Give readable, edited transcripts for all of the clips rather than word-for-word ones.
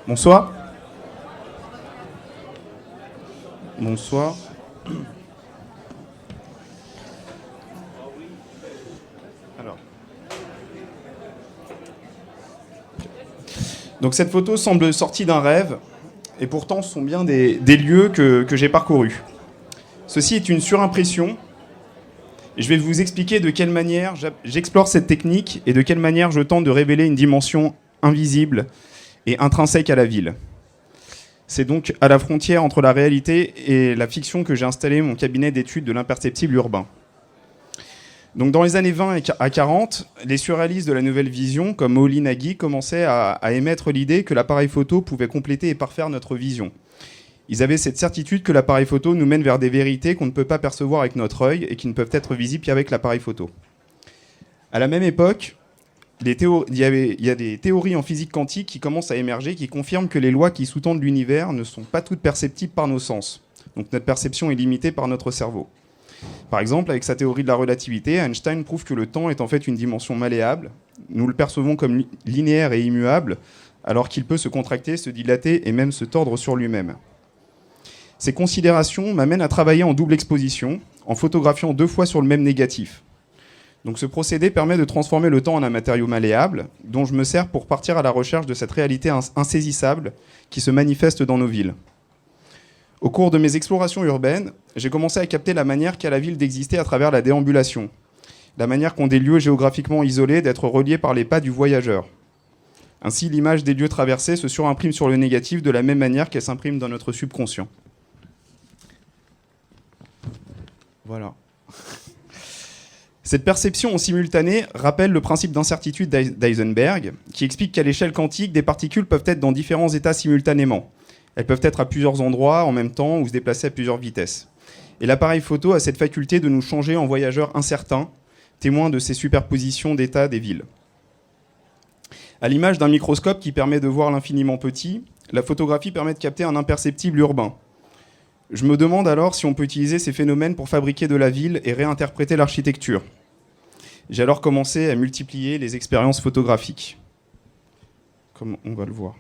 Bonsoir. Bonsoir. Alors. Donc cette photo semble sortie d'un rêve, et pourtant ce sont bien des lieux que j'ai parcourus. Ceci est une surimpression, et je vais vous expliquer de quelle manière j'explore cette technique et de quelle manière je tente de révéler une dimension invisible et intrinsèque à la ville. C'est donc à la frontière entre la réalité et la fiction que j'ai installé mon cabinet d'études de l'imperceptible urbain. Donc dans les années 20 à 40, les surréalistes de la nouvelle vision, comme Molly Nagy, commençaient à émettre l'idée que l'appareil photo pouvait compléter et parfaire notre vision. Ils avaient cette certitude que l'appareil photo nous mène vers des vérités qu'on ne peut pas percevoir avec notre œil et qui ne peuvent être visibles qu'avec l'appareil photo. À la même époque, il y a des théories en physique quantique qui commencent à émerger, qui confirment que les lois qui sous-tendent l'univers ne sont pas toutes perceptibles par nos sens. Donc notre perception est limitée par notre cerveau. Par exemple, avec sa théorie de la relativité, Einstein prouve que le temps est en fait une dimension malléable. Nous le percevons comme linéaire et immuable, alors qu'il peut se contracter, se dilater et même se tordre sur lui-même. Ces considérations m'amènent à travailler en double exposition, en photographiant 2 fois sur le même négatif. Donc ce procédé permet de transformer le temps en un matériau malléable, dont je me sers pour partir à la recherche de cette réalité insaisissable qui se manifeste dans nos villes. Au cours de mes explorations urbaines, j'ai commencé à capter la manière qu'a la ville d'exister à travers la déambulation, la manière qu'ont des lieux géographiquement isolés d'être reliés par les pas du voyageur. Ainsi, l'image des lieux traversés se surimprime sur le négatif de la même manière qu'elle s'imprime dans notre subconscient. Voilà. Cette perception en simultané rappelle le principe d'incertitude d'Heisenberg, qui explique qu'à l'échelle quantique, des particules peuvent être dans différents états simultanément. Elles peuvent être à plusieurs endroits en même temps ou se déplacer à plusieurs vitesses. Et l'appareil photo a cette faculté de nous changer en voyageurs incertains, témoins de ces superpositions d'états des villes. À l'image d'un microscope qui permet de voir l'infiniment petit, la photographie permet de capter un imperceptible urbain. Je me demande alors si on peut utiliser ces phénomènes pour fabriquer de la ville et réinterpréter l'architecture. J'ai alors commencé à multiplier les expériences photographiques, comme on va le voir.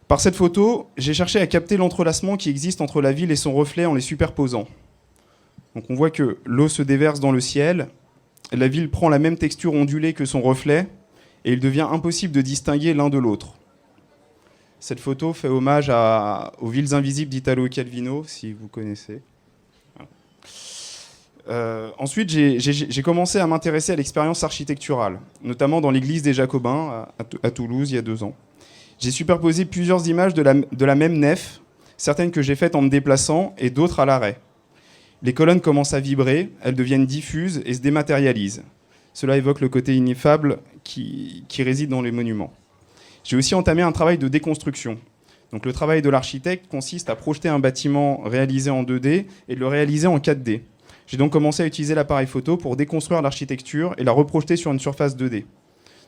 Par cette photo, j'ai cherché à capter l'entrelacement qui existe entre la ville et son reflet en les superposant. Donc on voit que l'eau se déverse dans le ciel, la ville prend la même texture ondulée que son reflet, et il devient impossible de distinguer l'un de l'autre. Cette photo fait hommage aux villes invisibles d'Italo Calvino, si vous connaissez. Ensuite, j'ai commencé à m'intéresser à l'expérience architecturale, notamment dans l'église des Jacobins à Toulouse il y a 2 ans. J'ai superposé plusieurs images de la même nef, certaines que j'ai faites en me déplaçant et d'autres à l'arrêt. Les colonnes commencent à vibrer, elles deviennent diffuses et se dématérialisent. Cela évoque le côté ineffable qui réside dans les monuments. J'ai aussi entamé un travail de déconstruction. Donc le travail de l'architecte consiste à projeter un bâtiment réalisé en 2D et de le réaliser en 4D. J'ai donc commencé à utiliser l'appareil photo pour déconstruire l'architecture et la reprojeter sur une surface 2D.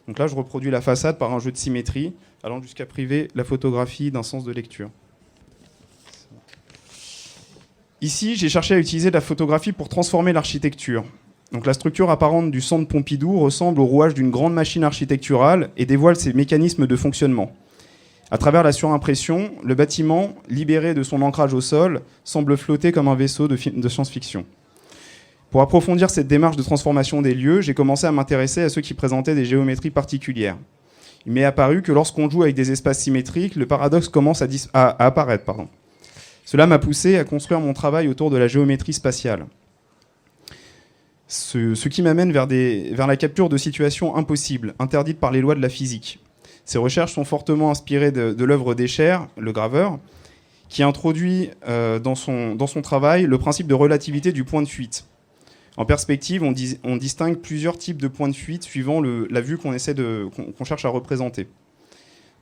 Donc là, je reproduis la façade par un jeu de symétrie, allant jusqu'à priver la photographie d'un sens de lecture. Ici, j'ai cherché à utiliser la photographie pour transformer l'architecture. Donc la structure apparente du centre Pompidou ressemble au rouage d'une grande machine architecturale et dévoile ses mécanismes de fonctionnement. À travers la surimpression, le bâtiment, libéré de son ancrage au sol, semble flotter comme un vaisseau de film de science-fiction. Pour approfondir cette démarche de transformation des lieux, j'ai commencé à m'intéresser à ceux qui présentaient des géométries particulières. Il m'est apparu que lorsqu'on joue avec des espaces symétriques, le paradoxe commence à apparaître. Cela m'a poussé à construire mon travail autour de la géométrie spatiale. Ce qui m'amène vers la capture de situations impossibles, interdites par les lois de la physique. Ces recherches sont fortement inspirées de l'œuvre d'Escher, le graveur, qui introduit dans son travail le principe de relativité du point de fuite. En perspective, on distingue plusieurs types de points de fuite suivant la vue qu'on cherche à représenter.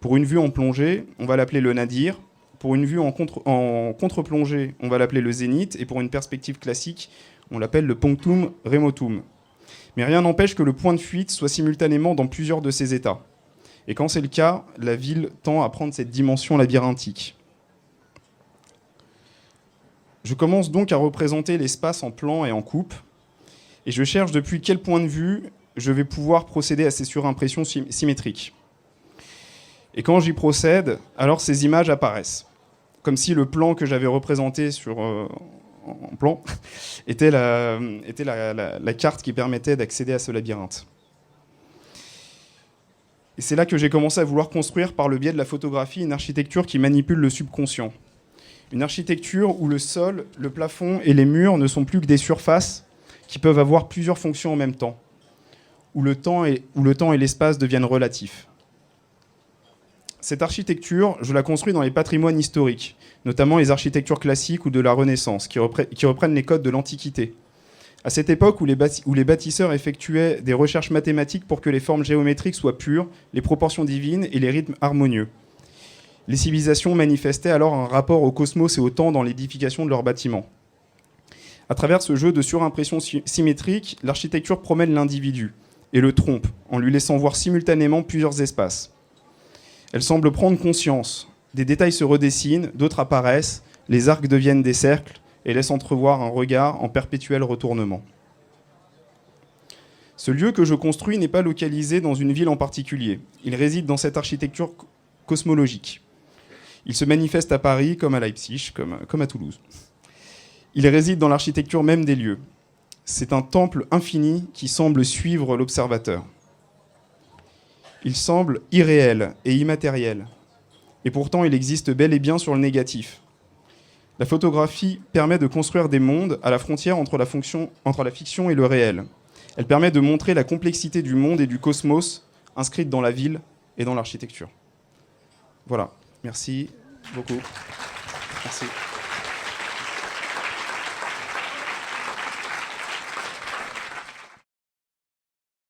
Pour une vue en plongée, on va l'appeler le nadir. Pour une vue en contre-plongée, on va l'appeler le zénith. Et pour une perspective classique, on l'appelle le punctum remotum. Mais rien n'empêche que le point de fuite soit simultanément dans plusieurs de ces états. Et quand c'est le cas, la ville tend à prendre cette dimension labyrinthique. Je commence donc à représenter l'espace en plan et en coupe. Et je cherche depuis quel point de vue je vais pouvoir procéder à ces surimpressions symétriques. Et quand j'y procède, alors ces images apparaissent, comme si le plan que j'avais représenté en plan était la carte qui permettait d'accéder à ce labyrinthe. Et c'est là que j'ai commencé à vouloir construire, par le biais de la photographie, une architecture qui manipule le subconscient. Une architecture où le sol, le plafond et les murs ne sont plus que des surfaces qui peuvent avoir plusieurs fonctions en même temps, où le temps et l'espace deviennent relatifs. Cette architecture, je la construis dans les patrimoines historiques, notamment les architectures classiques ou de la Renaissance, qui reprennent les codes de l'Antiquité. À cette époque où les bâtisseurs effectuaient des recherches mathématiques pour que les formes géométriques soient pures, les proportions divines et les rythmes harmonieux. Les civilisations manifestaient alors un rapport au cosmos et au temps dans l'édification de leurs bâtiments. À travers ce jeu de surimpression symétrique, l'architecture promène l'individu et le trompe en lui laissant voir simultanément plusieurs espaces. Elle semble prendre conscience. Des détails se redessinent, d'autres apparaissent, les arcs deviennent des cercles et laissent entrevoir un regard en perpétuel retournement. Ce lieu que je construis n'est pas localisé dans une ville en particulier. Il réside dans cette architecture cosmologique. Il se manifeste à Paris comme à Leipzig, comme à Toulouse. Il réside dans l'architecture même des lieux. C'est un temple infini qui semble suivre l'observateur. Il semble irréel et immatériel. Et pourtant, il existe bel et bien sur le négatif. La photographie permet de construire des mondes à la frontière entre la fiction et le réel. Elle permet de montrer la complexité du monde et du cosmos inscrite dans la ville et dans l'architecture. Voilà. Merci beaucoup. Merci.